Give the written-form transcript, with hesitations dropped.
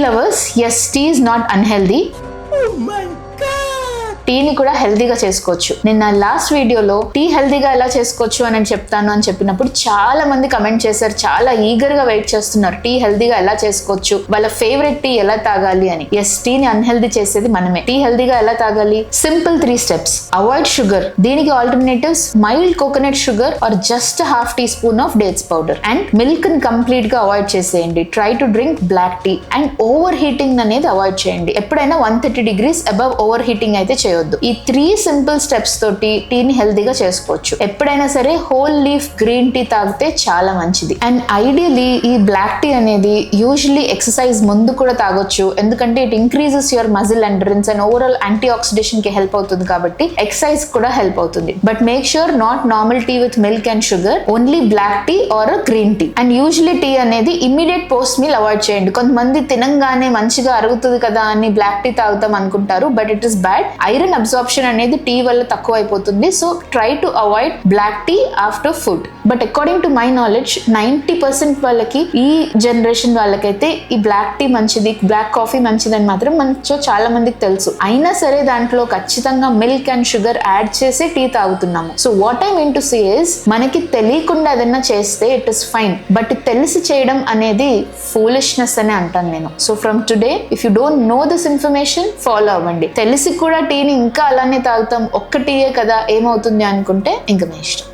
Lovers, yes, tea is not unhealthy. టీని కూడా హెల్దీగా చేసుకోవచ్చు. నిన్న లాస్ట్ వీడియోలో టీ హెల్దీగా ఎలా చేసుకోవచ్చు అని చెప్తాను అని చెప్పినప్పుడు చాలా మంది కమెంట్ చేశారు, చాలా ఈగర్ గా వెయిట్ చేస్తున్నారు టీ హెల్దీగా ఎలా చేసుకోవచ్చు, వాళ్ళ ఫేవరెట్ టీ ఎలా తాగాలి అని. ఎస్, టీని అన్హెల్దీ చేసేది మనమే. టీ హెల్దీగా ఎలా తాగాలి? Simple 3 steps. Avoid sugar. దీనికి alternatives mild coconut sugar or just half teaspoon of dates powder. And milk ని కంప్లీట్ గా అవాయిడ్ చేసేయండి. Try to drink black tea. And overheating అనేది అవాయిడ్ చేయండి. ఎప్పుడైనా 130 degrees అబవ్ ఓవర్ హీటింగ్ అయితే చేయొద్దు. ఈ 3 సింపుల్ స్టెప్స్ తోటి టీని హెల్దీగా చేసుకోవచ్చు. ఎప్పుడైనా సరే హోల్ లీఫ్ గ్రీన్ టీ తాగితే చాలా మంచిది. అండ్ ఐడియలీ ఈ బ్లాక్ టీ అనేది యూజువల్లీ ఎక్సర్సైజ్ ముందు కూడా తాగొచ్చు, ఎందుకంటే it increases your muscle endurance and overall anti oxidation కి హెల్ప్ అవుతుంది కాబట్టి ఎక్సర్సైజ్ కూడా హెల్ప్ అవుతుంది. But make sure not normal tea with milk and sugar, only black tea or green tea. And usually tea అనేది immediate post meal avoid చేయండి. కొంతమంది తినంగానే మంచిగా అరుగుతుంది కదా అని బ్లాక్ టీ తాగుతాం అనుకుంటారు, but it is bad. Iron absorption అనేది tea వల్ల తక్కువ అయిపోతుంది. So try to avoid black tea after food. But according to my knowledge 90% వాళ్ళకి, ఈ జనరేషన్ వాళ్ళకైతే ఈ బ్లాక్ టీ మంచిది, బ్లాక్ కాఫీ మంచిది అని మాత్రం మనకు చాలా మందికి తెలుసు. అయినా సరే దాంట్లో ఖచ్చితంగా మిల్క్ అండ్ షుగర్ యాడ్ చేసి టీ తాగుతున్నాము. So what I mean to say is, మనకి తెలియకుండా ఏదైనా చేస్తే ఇట్ ఇస్ ఫైన్, బట్ తెలిసి చేయడం అనేది ఫూలిష్నెస్ అని అంటాను నేను. So from today if you don't know this information, follow అవ్వండి. తెలిసి కూడా టీని ఇంకా అలానే తాగుతాం, ఒక్క టీయే కదా ఏమవుతుంది అనుకుంటే ఇంకా మీ ఇష్టం.